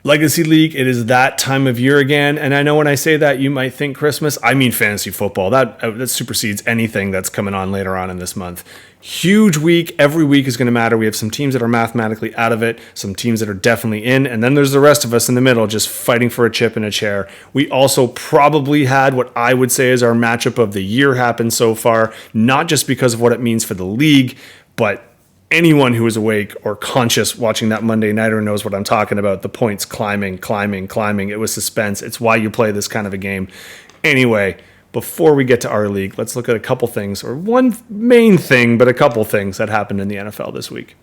Legacy League, it is that time of year again. And I know when I say that, you might think Christmas. I mean fantasy football. That supersedes anything that's coming on later on in this month. Huge week. Every week is going to matter. We have some teams that are mathematically out of it, some teams that are definitely in, and then there's the rest of us in the middle just fighting for a chip in a chair. We also probably had what I would say is our matchup of the year happen so far, not just because of what it means for the league, but anyone who is awake or conscious watching that Monday Nighter knows what I'm talking about. The points climbing. It was suspense. It's why you play this kind of a game. Anyway, before we get to our league, let's look at a couple things, or one main thing, but a couple things that happened in the NFL this week.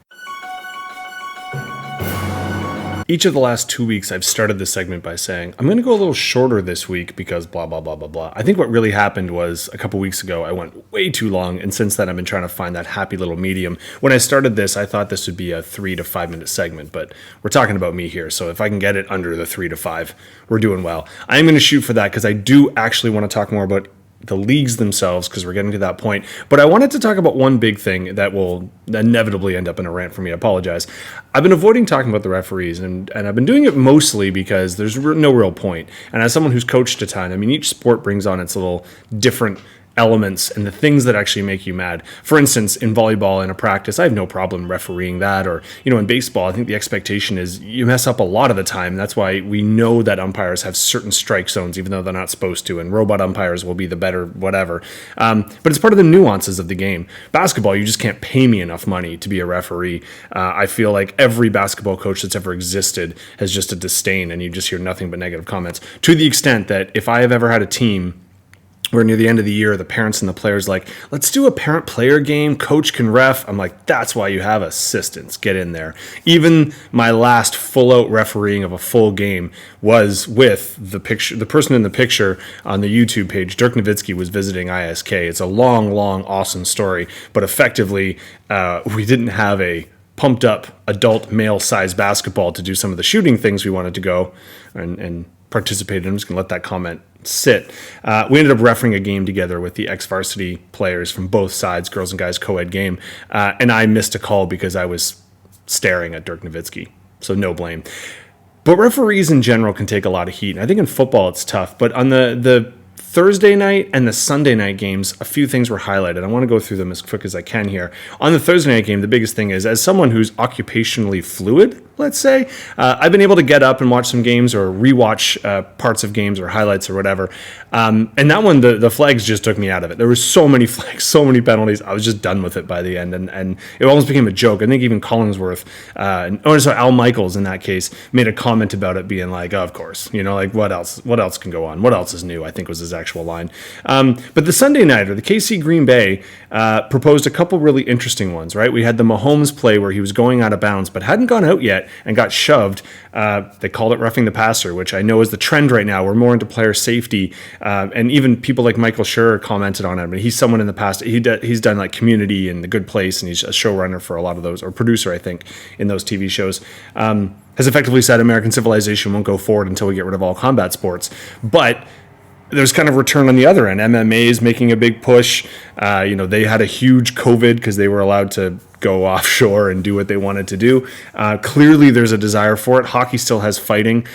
Each of the last 2 weeks, I've started this segment by saying, I'm going to go a little shorter this week because blah, blah, blah, blah, blah. I think what really happened was a couple weeks ago, I went way too long. And since then, I've been trying to find that happy little medium. When I started this, I thought this would be a 3 to 5 minute segment, but we're talking about me here. So if I can get it under the 3 to 5, we're doing well. I am going to shoot for that because I do actually want to talk more about the leagues themselves, because we're getting to that point. But I wanted to talk about one big thing that will inevitably end up in a rant for me. I apologize. I've been avoiding talking about the referees, and I've been doing it mostly because there's no real point. And as someone who's coached a ton, I mean, each sport brings on its little different elements and the things that actually make you mad. For instance, in volleyball in a practice, I have no problem refereeing that. Or, in baseball, I think the expectation is you mess up a lot of the time. That's why we know that umpires have certain strike zones, even though they're not supposed to, and robot umpires will be the better whatever. But it's part of the nuances of the game. Basketball, you just can't pay me enough money to be a referee. I feel like every basketball coach that's ever existed has just a disdain, and you just hear nothing but negative comments, to the extent that if I have ever had a team where near the end of the year, the parents and the players like, let's do a parent-player game, coach can ref. I'm like, that's why you have assistants. Get in there. Even my last full-out refereeing of a full game was with the person in the picture on the YouTube page. Dirk Nowitzki was visiting ISK. It's a long, awesome story, but effectively, we didn't have a pumped-up adult male-sized basketball to do some of the shooting things we wanted to go and participate in. I'm just going to let that comment sit. We ended up refereeing a game together with the ex-varsity players from both sides, girls and guys co-ed game, and I missed a call because I was staring at Dirk Nowitzki, so no blame. But referees in general can take a lot of heat, and I think in football it's tough, but on the Thursday night and the Sunday night games, a few things were highlighted. I want to go through them as quick as I can here. On the Thursday night game, the biggest thing is, as someone who's occupationally fluid, let's say, I've been able to get up and watch some games or rewatch parts of games or highlights or whatever. And that one, the flags just took me out of it. There were so many flags, so many penalties. I was just done with it by the end. And it almost became a joke. I think even Collinsworth, Al Michaels in that case, made a comment about it being like, oh, of course, like what else can go on? What else is new? I think was his actual line. But the Sunday nighter, the KC Green Bay proposed a couple really interesting ones, right? We had the Mahomes play where he was going out of bounds, but hadn't gone out yet and got shoved. They called it roughing the passer, which I know is the trend right now. We're more into player safety. And even people like Michael Schur commented on it. But he's someone in the past, he's done like Community and The Good Place, and he's a showrunner for a lot of those, or producer, I think, in those TV shows. Has effectively said American civilization won't go forward until we get rid of all combat sports. But there's kind of return on the other end. MMA is making a big push. They had a huge COVID because they were allowed to go offshore and do what they wanted to do. Clearly, there's a desire for it. Hockey still has fighting.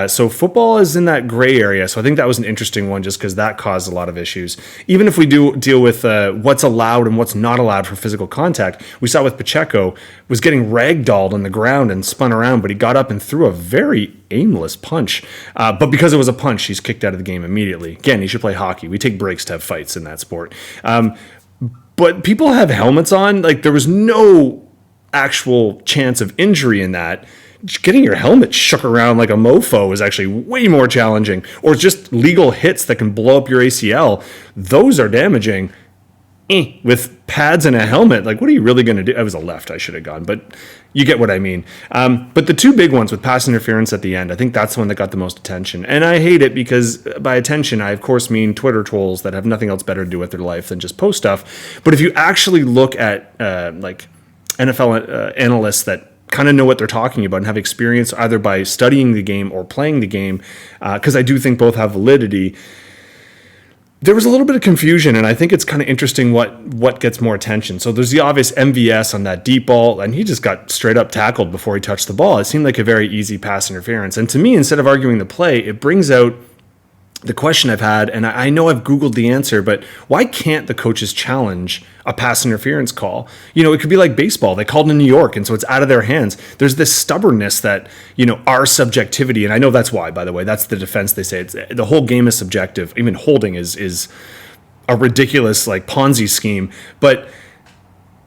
So football is in that gray area. So I think that was an interesting one just because that caused a lot of issues. Even if we do deal with what's allowed and what's not allowed for physical contact, we saw with Pacheco was getting ragdolled on the ground and spun around, but he got up and threw a very aimless punch. But because it was a punch, he's kicked out of the game immediately. Again, he should play hockey. We take breaks to have fights in that sport. But people have helmets on. Like, there was no actual chance of injury in that. Just getting your helmet shook around like a mofo is actually way more challenging. Or just legal hits that can blow up your ACL. Those are damaging. With pads and a helmet, like, what are you really going to do? I was a left, I should have gone, but you get what I mean. But the two big ones with pass interference at the end, I think that's the one that got the most attention. And I hate it because by attention, I of course mean Twitter trolls that have nothing else better to do with their life than just post stuff. But if you actually look at like NFL analysts that kind of know what they're talking about and have experience either by studying the game or playing the game, because I do think both have validity, there was a little bit of confusion, and I think it's kind of interesting what gets more attention. So there's the obvious MVS on that deep ball, and he just got straight up tackled before he touched the ball. It seemed like a very easy pass interference. And to me, instead of arguing the play, it brings out the question I've had, and I know I've Googled the answer, but why can't the coaches challenge a pass interference call? It could be like baseball. They called in New York, and so it's out of their hands. There's this stubbornness that, our subjectivity, and I know that's why, by the way, that's the defense they say. The whole game is subjective. Even holding is a ridiculous, like, Ponzi scheme, but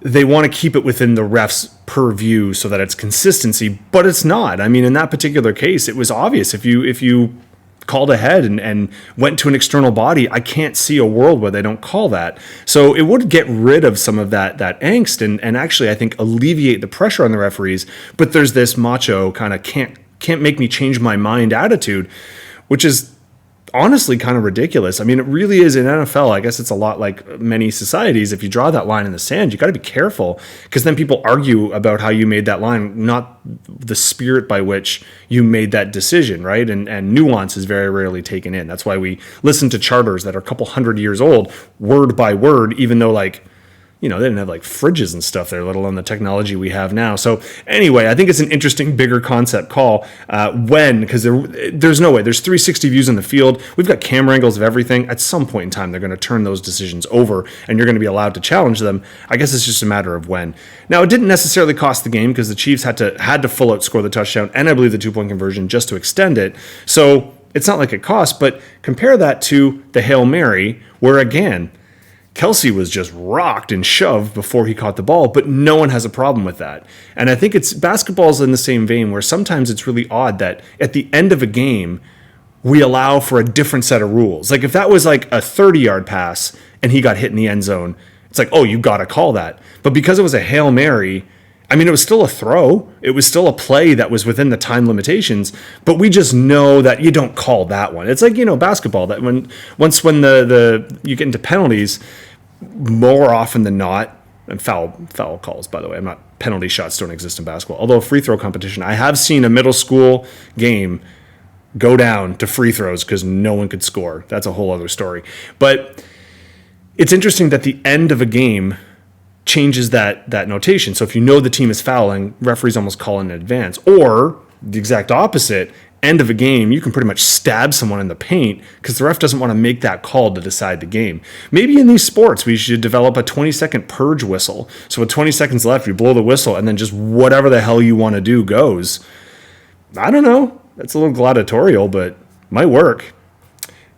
they want to keep it within the ref's purview so that it's consistency, but it's not. I mean, in that particular case, it was obvious. If you called ahead and went to an external body, I can't see a world where they don't call that. So it would get rid of some of that angst and actually, I think, alleviate the pressure on the referees. But there's this macho kind of can't make me change my mind attitude, which is honestly kind of ridiculous. I mean, it really is in NFL. I guess it's a lot like many societies. If you draw that line in the sand, you got to be careful, because then people argue about how you made that line, not the spirit by which you made that decision, right? And nuance is very rarely taken in. That's why we listen to charters that are a couple hundred years old, word by word, even though, like, they didn't have like fridges and stuff there, let alone the technology we have now. So anyway, I think it's an interesting, bigger concept call because there's no way. There's 360 views in the field. We've got camera angles of everything. At some point in time, they're going to turn those decisions over, and you're going to be allowed to challenge them. I guess it's just a matter of when. Now, it didn't necessarily cost the game, because the Chiefs had to full out score the touchdown and I believe the 2-point conversion just to extend it. So it's not like it cost, but compare that to the Hail Mary, where again, Kelsey was just rocked and shoved before he caught the ball, but no one has a problem with that. And I think basketball's in the same vein, where sometimes it's really odd that at the end of a game, we allow for a different set of rules. Like if that was like a 30-yard pass and he got hit in the end zone, it's like, oh, you got to call that. But because it was a Hail Mary, I mean, it was still a throw. It was still a play that was within the time limitations, but we just know that you don't call that one. It's like, basketball, that when you get into penalties, more often than not, and foul calls, by the way, penalty shots don't exist in basketball. Although free throw competition, I have seen a middle school game go down to free throws because no one could score. That's a whole other story. But it's interesting that the end of a game changes that notation. So if the team is fouling, referees almost call in advance. Or the exact opposite, end of a game, you can pretty much stab someone in the paint because the ref doesn't want to make that call to decide the game. Maybe in these sports, we should develop a 20-second purge whistle. So with 20 seconds left, you blow the whistle and then just whatever the hell you want to do goes. I don't know. That's a little gladiatorial, but might work.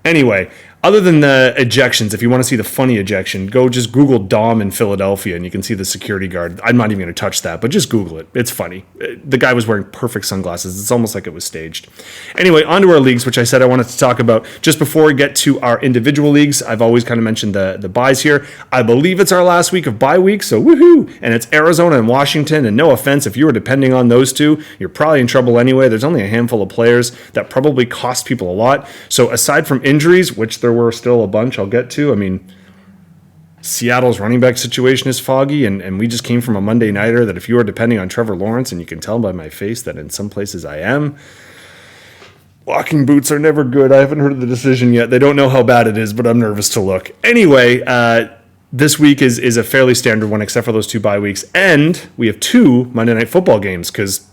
Anyway, other than the ejections, if you want to see the funny ejection, go just Google Dom in Philadelphia and you can see the security guard. I'm not even going to touch that, but just Google it. It's funny. The guy was wearing perfect sunglasses. It's almost like it was staged. Anyway, on to our leagues, which I said I wanted to talk about. Just before we get to our individual leagues, I've always kind of mentioned the buys here. I believe it's our last week of bye week, so woohoo! And it's Arizona and Washington, and no offense, if you were depending on those two, you're probably in trouble anyway. There's only a handful of players that probably cost people a lot. So aside from injuries, which there were still a bunch I'll get to. I mean, Seattle's running back situation is foggy, and we just came from a Monday nighter that if you are depending on Trevor Lawrence, and you can tell by my face that in some places I am, walking boots are never good. I haven't heard of the decision yet. They don't know how bad it is, but I'm nervous to look. Anyway, this week is a fairly standard one, except for those 2 bye weeks, and we have 2 Monday Night Football games, because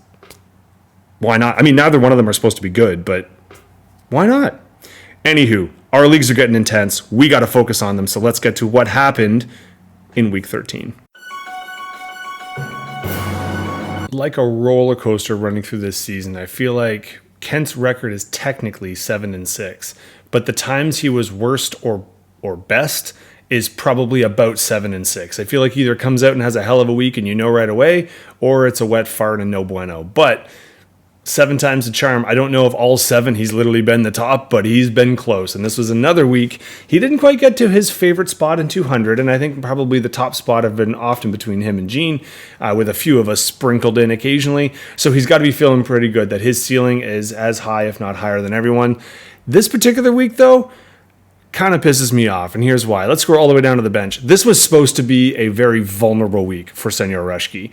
why not? I mean, neither one of them are supposed to be good, but why not? Anywho, our leagues are getting intense. We got to focus on them. So let's get to what happened in week 13. Like a roller coaster running through this season, I feel like Kent's record is technically 7-6, but the times he was worst or best is probably about 7-6. I feel like he either comes out and has a hell of a week and right away, or it's a wet fart and no bueno. But 7 times the charm. I don't know if all 7 he's literally been the top, but he's been close. And this was another week he didn't quite get to his favorite spot in 200, and I think probably the top spot have been often between him and Gene, with a few of us sprinkled in occasionally. So he's got to be feeling pretty good that his ceiling is as high, if not higher, than everyone. This particular week, though, kind of pisses me off, and here's why. Let's scroll all the way down to the bench. This was supposed to be a very vulnerable week for Senor Reshke.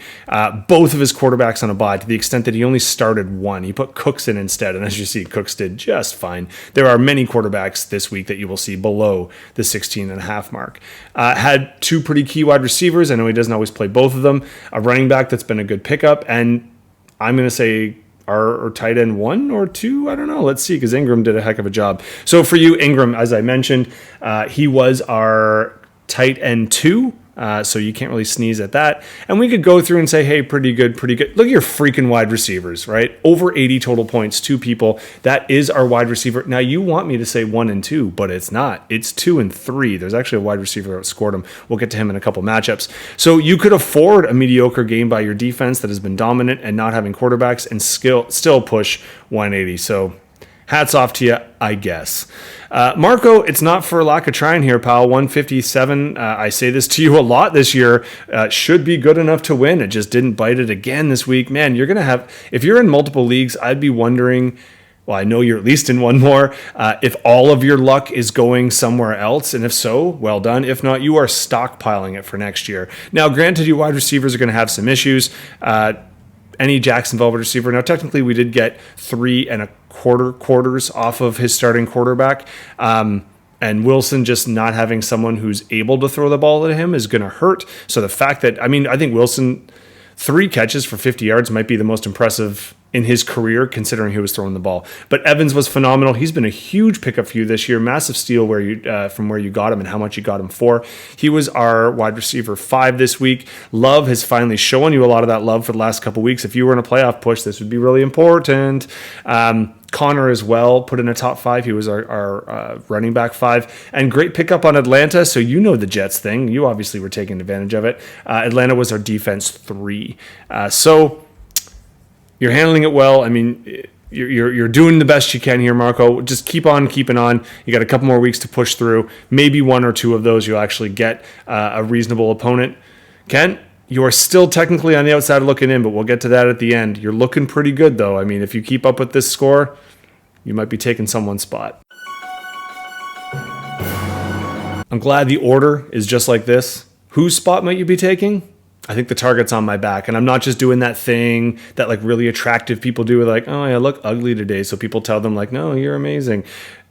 Both of his quarterbacks on a bye, to the extent that he only started one. He put Cooks in instead, and as you see, Cooks did just fine. There are many quarterbacks this week that you will see below the 16.5 mark. Had two pretty key wide receivers. I know he doesn't always play both of them. A running back that's been a good pickup, and I'm going to say our tight end 1 or 2, I don't know. Let's see, because Ingram did a heck of a job. So for you, Ingram, as I mentioned, he was our tight end 2. So you can't really sneeze at that. And we could go through and say, hey, pretty good, pretty good. Look at your freaking wide receivers, right? Over 80 total points, 2 people. That is our wide receiver. Now, you want me to say 1 and 2, but it's not. It's 2 and 3. There's actually a wide receiver that scored him. We'll get to him in a couple matchups. So you could afford a mediocre game by your defense that has been dominant and not having quarterbacks and still push 180. So hats off to you, I guess. Marco, it's not for lack of trying here, pal. 157. I say this to you a lot this year. Should be good enough to win. It just didn't bite it again this week. Man, you're going to have, if you're in multiple leagues, I'd be wondering, well, I know you're at least in one more, if all of your luck is going somewhere else. And if so, well done. If not, you are stockpiling it for next year. Now, granted, your wide receivers are going to have some issues. Any Jacksonville wide receiver. Now, technically, we did get 3 1/4 quarters off of his starting quarterback. And Wilson just not having someone who's able to throw the ball at him is going to hurt. So the fact that, I think Wilson, 3 catches for 50 yards might be the most impressive in his career, considering he was throwing the ball. But Evans was phenomenal. He's been a huge pickup for you this year. Massive steal from where you got him and how much you got him for. He was our wide receiver 5 this week. Love has finally shown you a lot of that love for the last couple weeks. If you were in a playoff push, this would be really important. Connor as well, put in a top 5. He was our running back 5. And great pickup on Atlanta. So you know the Jets thing. You obviously were taking advantage of it. Atlanta was our defense 3. So you're handling it well. You're doing the best you can here, Marco. Just keep on keeping on. You got a couple more weeks to push through. Maybe 1 or 2 of those you'll actually get a reasonable opponent. Kent, you are still technically on the outside looking in, but we'll get to that at the end. You're looking pretty good, though. If you keep up with this score, you might be taking someone's spot. I'm glad the order is just like this. Whose spot might you be taking? I think the target's on my back, and I'm not just doing that thing that really attractive people do, like, oh, I look ugly today, so people tell them no, you're amazing.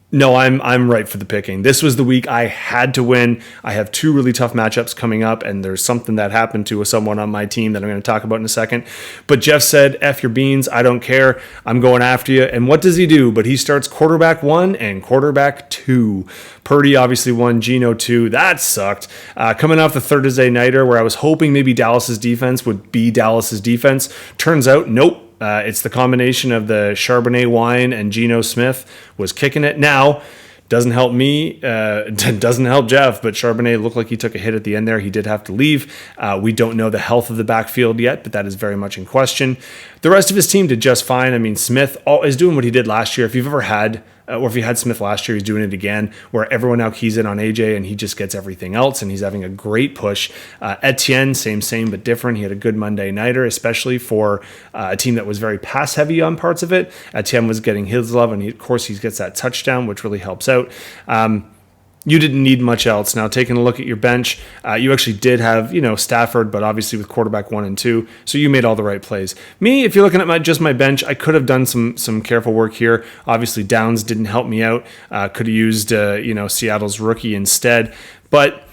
No, I'm right for the picking. This was the week I had to win. I have 2 really tough matchups coming up, and there's something that happened to someone on my team that I'm going to talk about in a second. But Jeff said, F your beans, I don't care. I'm going after you. And what does he do? But he starts quarterback 1 and quarterback 2. Purdy obviously 1, Geno 2. That sucked. Coming off the Thursday nighter where I was hoping maybe Dallas's defense would be Dallas's defense. Turns out, nope. It's the combination of the Charbonnet wine and Geno Smith was kicking it. Now, doesn't help me, doesn't help Jeff, but Charbonnet looked like he took a hit at the end there. He did have to leave. We don't know the health of the backfield yet, but that is very much in question. The rest of his team did just fine. Smith is doing what he did last year. If you've ever had, or if you had Smith last year, he's doing it again, where everyone now keys in on AJ and he just gets everything else, and he's having a great push. Etienne, same, but different. He had a good Monday nighter, especially for a team that was very pass heavy on parts of it. Etienne was getting his love, and of course he gets that touchdown, which really helps out. You didn't need much else. Now, taking a look at your bench, you actually did have, Stafford, but obviously with quarterback 1 and 2, so you made all the right plays. Me, if you're looking at just my bench, I could have done some careful work here. Obviously, Downs didn't help me out. Could have used, Seattle's rookie instead, but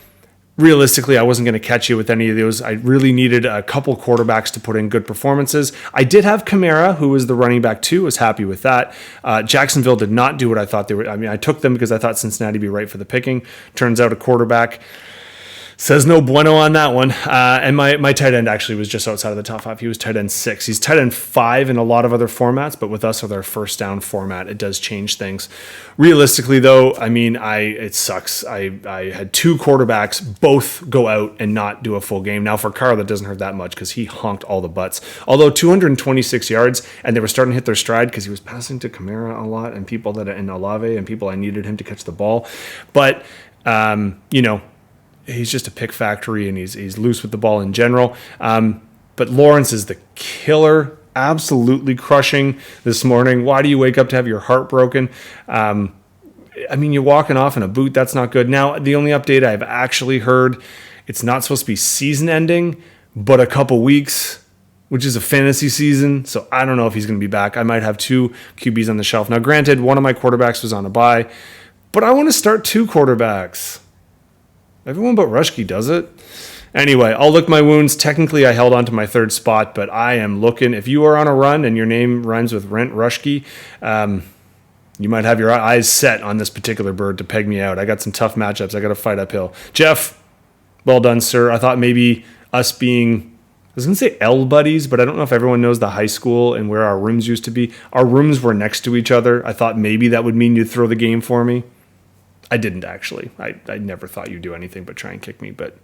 realistically, I wasn't going to catch you with any of those. I really needed a couple quarterbacks to put in good performances. I did have Kamara, who was the running back 2, was happy with that. Jacksonville did not do what I thought they were. I took them because I thought Cincinnati would be right for the picking. Turns out a quarterback says no bueno on that one. And my tight end actually was just outside of the top 5. He was tight end 6. He's tight end 5 in a lot of other formats, but with us with our first down format, it does change things. Realistically, though, it sucks. I had 2 quarterbacks both go out and not do a full game. Now for Carr, that doesn't hurt that much because he honked all the butts. Although 226 yards, and they were starting to hit their stride because he was passing to Kamara a lot and people in Olave and people I needed him to catch the ball. But he's just a pick factory, and he's loose with the ball in general. But Lawrence is the killer, absolutely crushing this morning. Why do you wake up to have your heart broken? I mean, you're walking off in a boot. That's not good. Now, the only update I've actually heard, it's not supposed to be season ending, but a couple weeks, which is a fantasy season. So I don't know if he's going to be back. I might have 2 QBs on the shelf. Now, granted, one of my quarterbacks was on a bye, but I want to start 2 quarterbacks. Everyone but Rushke does it. Anyway, I'll lick my wounds. Technically, I held on to my 3rd spot, but I am looking. If you are on a run and your name rhymes with Rent Rushke, you might have your eyes set on this particular bird to peg me out. I got some tough matchups. I got to fight uphill. Jeff, well done, sir. I thought maybe us being, I was going to say L buddies, but I don't know if everyone knows the high school and where our rooms used to be. Our rooms were next to each other. I thought maybe that would mean you'd throw the game for me. I didn't actually. I never thought you'd do anything but try and kick me. But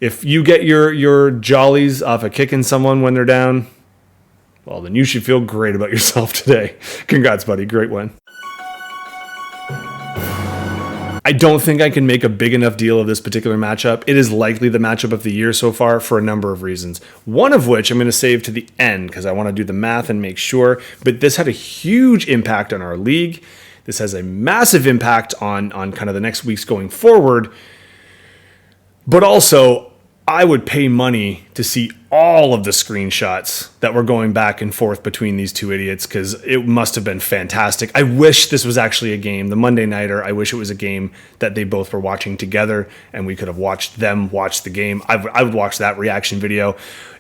if you get your jollies off of kicking someone when they're down, well, then you should feel great about yourself today. Congrats, buddy. Great win. I don't think I can make a big enough deal of this particular matchup. It is likely the matchup of the year so far for a number of reasons. One of which I'm going to save to the end because I want to do the math and make sure. But this had a huge impact on our league. This has a massive impact on kind of the next weeks going forward. But also, I would pay money to see all of the screenshots that were going back and forth between these 2 idiots because it must have been fantastic. I wish this was actually a game. The Monday Nighter, I wish it was a game that they both were watching together and we could have watched them watch the game. I would watch that reaction video.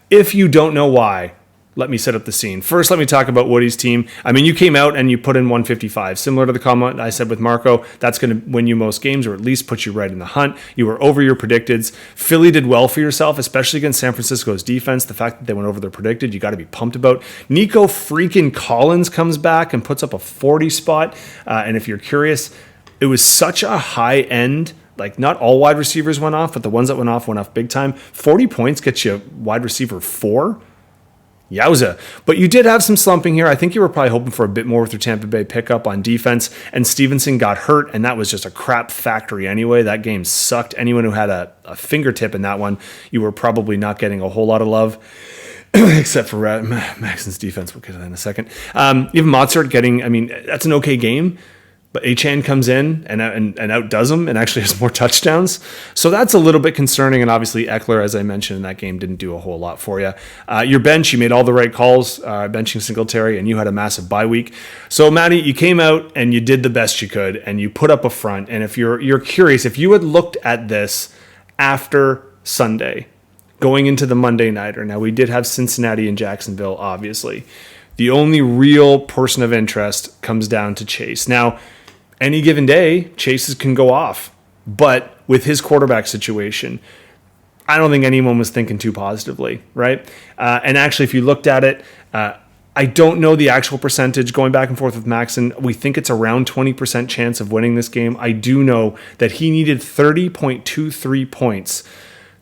If you don't know why, let me set up the scene. First, let me talk about Woody's team. I mean, you came out and you put in 155. Similar to the comment I said with Marco, that's going to win you most games or at least put you right in the hunt. You were over your predicteds. Philly did well for yourself, especially against San Francisco's defense. The fact that they went over their predicted, you got to be pumped about. Nico freaking Collins comes back and puts up a 40 spot. And if you're curious, it was such a high end. Like, not all wide receivers went off, but the ones that went off big time. 40 points gets you wide receiver 4. Yowza. But you did have some slumping here. I think you were probably hoping for a bit more with your Tampa Bay pickup on defense. And Stevenson got hurt, and that was just a crap factory anyway. That game sucked. Anyone who had a fingertip in that one, you were probably not getting a whole lot of love. Except for Maxon's defense. We'll get to that in a second. Even Mozart getting, I mean, that's an okay game. But Achane comes in and outdoes him and actually has more touchdowns. So that's a little bit concerning. And obviously Eckler, as I mentioned in that game, didn't do a whole lot for you. Your bench, you made all the right calls, benching Singletary, and you had a massive bye week. So, Matty, you came out and you did the best you could, and you put up a front. And if you're curious, if you had looked at this after Sunday, going into the Monday Nighter, now we did have Cincinnati and Jacksonville, obviously. The only real person of interest comes down to Chase. Now, any given day, Chases can go off. But with his quarterback situation, I don't think anyone was thinking too positively, right? And actually, if you looked at it, I don't know the actual percentage going back and forth with Maxon. We think it's around 20% chance of winning this game. I do know that he needed 30.23 points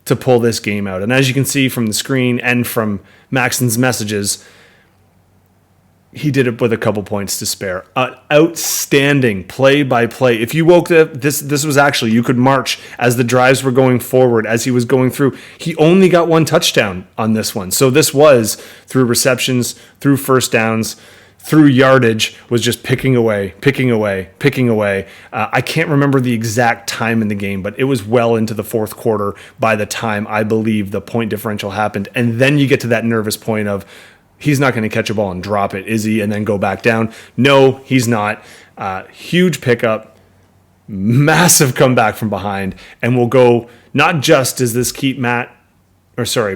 to pull this game out. And as you can see from the screen and from Maxon's messages, he did it with a couple points to spare. Outstanding play by play. If you woke up, this was actually, you could march as the drives were going forward, as he was going through. He only got 1 touchdown on this one. So this was through receptions, through first downs, through yardage, was just picking away. I can't remember the exact time in the game, but it was well into the fourth quarter by the time I believe the point differential happened. And then you get to that nervous point of, he's not going to catch a ball and drop it, is he? And then go back down. No, he's not. Huge pickup, massive comeback from behind, and we'll go. Not just does this keep put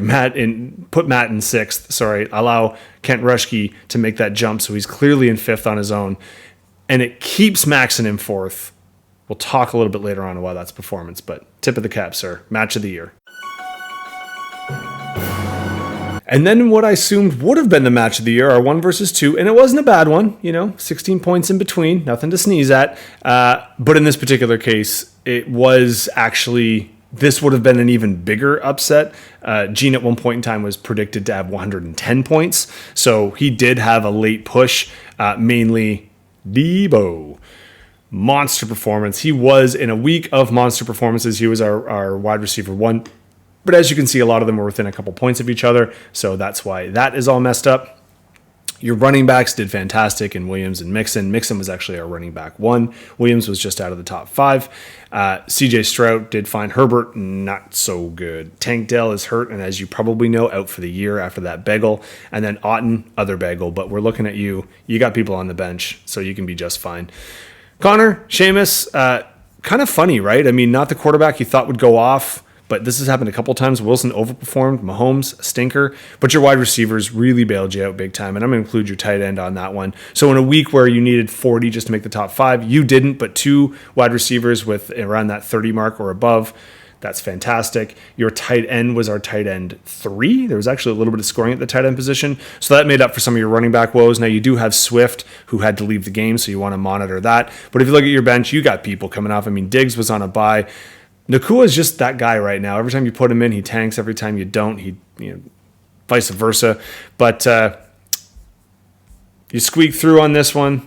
Matt in sixth. Allow Kent Rushke to make that jump, so he's clearly in fifth on his own, and it keeps Maxon in fourth. We'll talk a little bit later on why that's performance, but tip of the cap, sir. Match of the year. And then what I assumed would have been the match of the year, our 1 versus 2, and it wasn't a bad one, 16 points in between, nothing to sneeze at. But in this particular case, it was actually, this would have been an even bigger upset. Gene at one point in time was predicted to have 110 points, so he did have a late push, mainly Debo. Monster performance. He was, in a week of monster performances, he was our wide receiver 1. But as you can see, a lot of them were within a couple points of each other, so that's why that is all messed up. Your running backs did fantastic in Williams and Mixon. Mixon was actually our running back 1. Williams was just out of the top 5. CJ Stroud did fine. Herbert, not so good. Tank Dell is hurt, and as you probably know, out for the year after that bagel. And then Otten, other bagel. But we're looking at you. You got people on the bench, so you can be just fine. Connor, Seamus, kind of funny, right? I mean, not the quarterback you thought would go off, but this has happened a couple times. Wilson overperformed. Mahomes, stinker. But your wide receivers really bailed you out big time. And I'm going to include your tight end on that one. So in a week where you needed 40 just to make the top 5, you didn't, but 2 wide receivers with around that 30 mark or above. That's fantastic. Your tight end was our tight end 3. There was actually a little bit of scoring at the tight end position. So that made up for some of your running back woes. Now you do have Swift, who had to leave the game, so you want to monitor that. But if you look at your bench, you got people coming off. I mean, Diggs was on a bye. Nakua is just that guy right now. Every time you put him in, he tanks. Every time you don't, vice versa. But you squeak through on this one.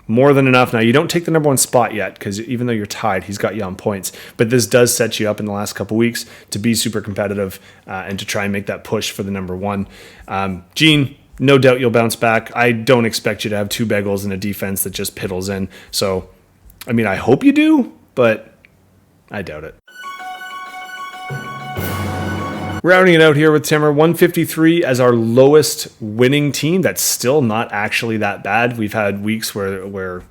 More than enough. Now, you don't take the number 1 spot yet because even though you're tied, he's got you on points. But this does set you up in the last couple weeks to be super competitive and to try and make that push for the number 1. Gene, no doubt you'll bounce back. I don't expect you to have 2 bagels and a defense that just piddles in. So, I mean, I hope you do, but I doubt it. Rounding it out here with Timmer, 153 as our lowest winning team. That's still not actually that bad. We've had weeks where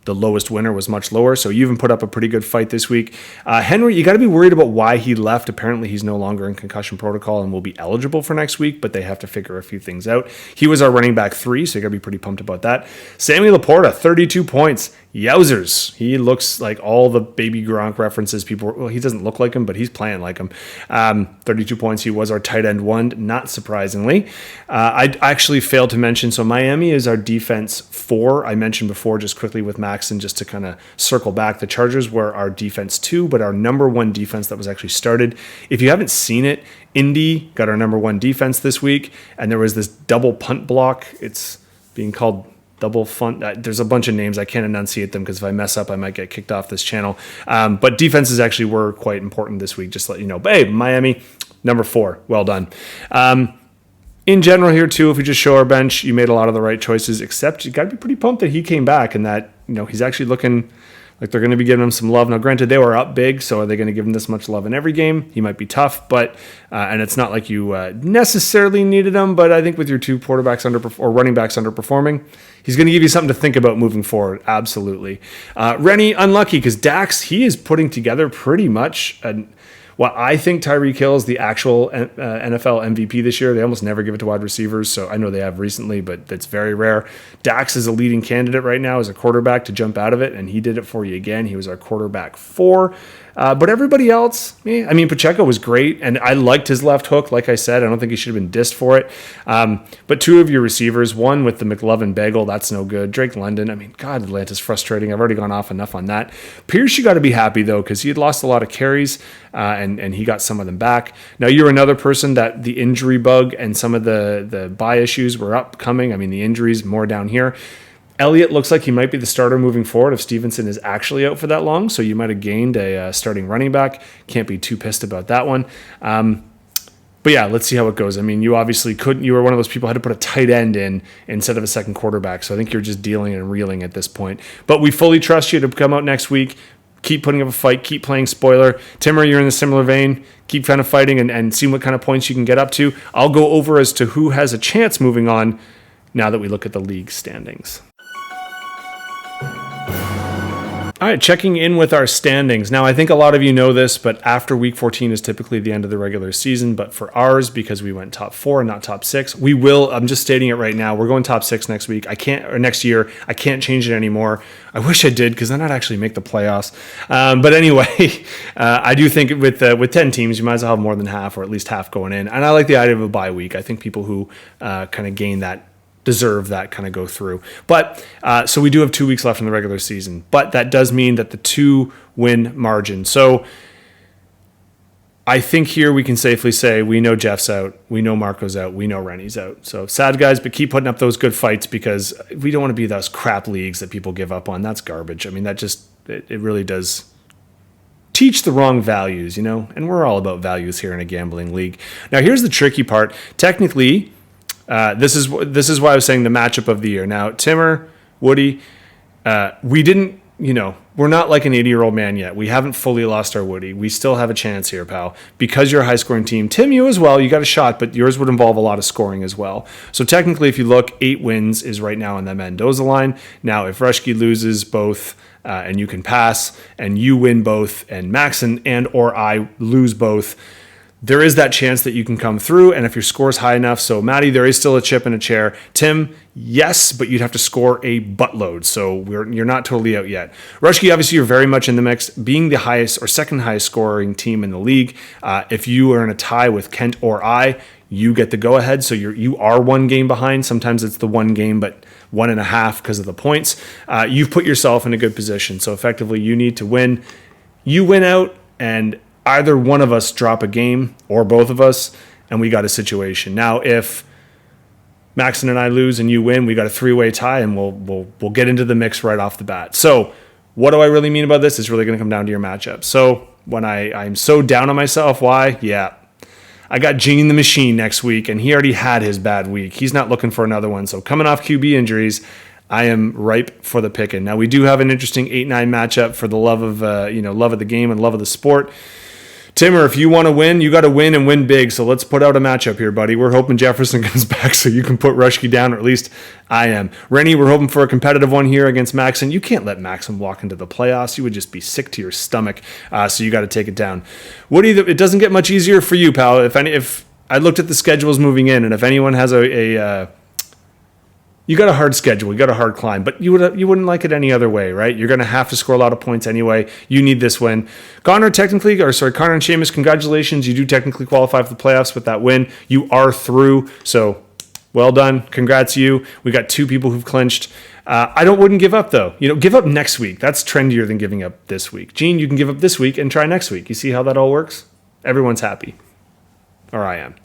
the lowest winner was much lower, so you even put up a pretty good fight this week. Henry, you got to be worried about why he left. Apparently, he's no longer in concussion protocol and will be eligible for next week, but they have to figure a few things out. He was our running back 3, so you got to be pretty pumped about that. Sammy Laporta, 32 points. Yowzers. He looks like all the baby Gronk references. He doesn't look like him, but he's playing like him. 32 points. He was our tight end 1, not surprisingly. I actually failed to mention, so Miami is our defense 4. I mentioned before just quickly with Maxon, just to kind of circle back. The Chargers were our defense 2, but our number 1 defense that was actually started. If you haven't seen it, Indy got our number 1 defense this week, and there was this double punt block. It's being called double fun. There's a bunch of names. I can't enunciate them because if I mess up, I might get kicked off this channel. But defenses actually were quite important this week. Just to let you know. But hey, Miami, number 4. Well done. In general here too, if we just show our bench, you made a lot of the right choices, except you got to be pretty pumped that he came back and that, he's actually looking like they're going to be giving him some love. Now, granted, they were up big, so are they going to give him this much love in every game? He might be tough, but and it's not like you necessarily needed him, but I think with your 2 quarterbacks or running backs underperforming, he's going to give you something to think about moving forward. Absolutely. Rennie, unlucky because Dax, he is putting together pretty much what I think Tyreek Hill is the actual NFL MVP this year. They almost never give it to wide receivers, so I know they have recently, but that's very rare. Dax is a leading candidate right now as a quarterback to jump out of it, and he did it for you again. He was our quarterback 4. But everybody else, I mean, Pacheco was great, and I liked his left hook. Like I said, I don't think he should have been dissed for it. But 2 of your receivers, one with the McLovin bagel, that's no good. Drake London, I mean, God, Atlanta's frustrating. I've already gone off enough on that. Pierce, you got to be happy, though, because he had lost a lot of carries, and he got some of them back. Now, you're another person that the injury bug and some of the bye issues were upcoming. I mean, the injuries more down here. Elliott looks like he might be the starter moving forward if Stevenson is actually out for that long, so you might have gained a starting running back. Can't be too pissed about that one. But yeah, let's see how it goes. I mean, you obviously couldn't. You were one of those people who had to put a tight end in instead of a second quarterback, so I think you're just dealing and reeling at this point. But we fully trust you to come out next week. Keep putting up a fight. Keep playing spoiler. Timmer, you're in a similar vein. Keep kind of fighting and seeing what kind of points you can get up to. I'll go over as to who has a chance moving on now that we look at the league standings. All right, checking in with our standings. Now, I think a lot of you know this, but after week 14 is typically the end of the regular season. But for ours, because we went top 4 and not top 6, we will. I'm just stating it right now. We're going top 6 next week. Next year. I can't change it anymore. I wish I did, because then I'd actually make the playoffs. But anyway, I do think with 10 teams, you might as well have more than half, or at least half going in. And I like the idea of a bye week. I think people who kind of gain that deserve that kind of go through. But so we do have 2 weeks left in the regular season, but that does mean that the 2-win margin. So I think here we can safely say we know Jeff's out, we know Marco's out, we know Rennie's out. So sad guys, but keep putting up those good fights, because we don't want to be those crap leagues that people give up on. That's garbage. I mean, that just, it really does teach the wrong values, and we're all about values here in a gambling league. Now here's the tricky part. Technically, This is why I was saying the matchup of the year. Now, Timmer, Woody, we didn't, we're not like an 80-year-old man yet. We haven't fully lost our Woody. We still have a chance here, pal. Because you're a high-scoring team. Tim, you as well. You got a shot, but yours would involve a lot of scoring as well. So technically, if you look, 8 wins is right now on the Mendoza line. Now, if Rushke loses both and you can pass, and you win both, and Maxon and or I lose both, there is that chance that you can come through, and if your score is high enough, so Maddie, there is still a chip in a chair. Tim, yes, but you'd have to score a buttload, so you're not totally out yet. Rushke, obviously, you're very much in the mix, being the highest or second highest scoring team in the league. If you are in a tie with Kent or I, you get the go-ahead, so you are 1 game behind. Sometimes it's the 1 game, but 1.5 because of the points. You've put yourself in a good position, so effectively you need to win. You win out, and either one of us drop a game or both of us, and we got a situation. Now, if Maxon and I lose and you win, we got a 3-way tie, and we'll get into the mix right off the bat. So what do I really mean about this? It's really going to come down to your matchup. So when I'm so down on myself, why? Yeah. I got Gene the Machine next week, and he already had his bad week. He's not looking for another one. So coming off QB injuries, I am ripe for the picking. Now, we do have an interesting 8-9 matchup for the love of the game and love of the sport. Timmer, if you want to win, you got to win and win big. So let's put out a matchup here, buddy. We're hoping Jefferson comes back so you can put Rushke down, or at least I am. Rennie, we're hoping for a competitive one here against Maxon. You can't let Maxon walk into the playoffs. You would just be sick to your stomach. So you got to take it down. Woody, it doesn't get much easier for you, pal. If I looked at the schedules moving in, and if anyone has you got a hard schedule, you got a hard climb, but you wouldn't like it any other way, right? You're going to have to score a lot of points anyway. You need this win. Connor and Seamus, congratulations. You do technically qualify for the playoffs with that win. You are through, so well done. Congrats you. We got 2 people who've clinched. I wouldn't give up, though. Give up next week. That's trendier than giving up this week. Gene, you can give up this week and try next week. You see how that all works? Everyone's happy. Or I am.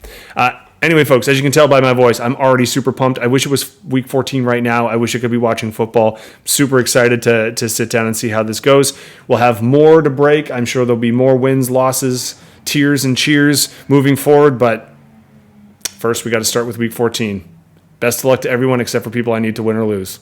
Anyway, folks, as you can tell by my voice, I'm already super pumped. I wish it was week 14 right now. I wish I could be watching football. Super excited to sit down and see how this goes. We'll have more to break. I'm sure there'll be more wins, losses, tears, and cheers moving forward. But first, we got to start with week 14. Best of luck to everyone except for people I need to win or lose.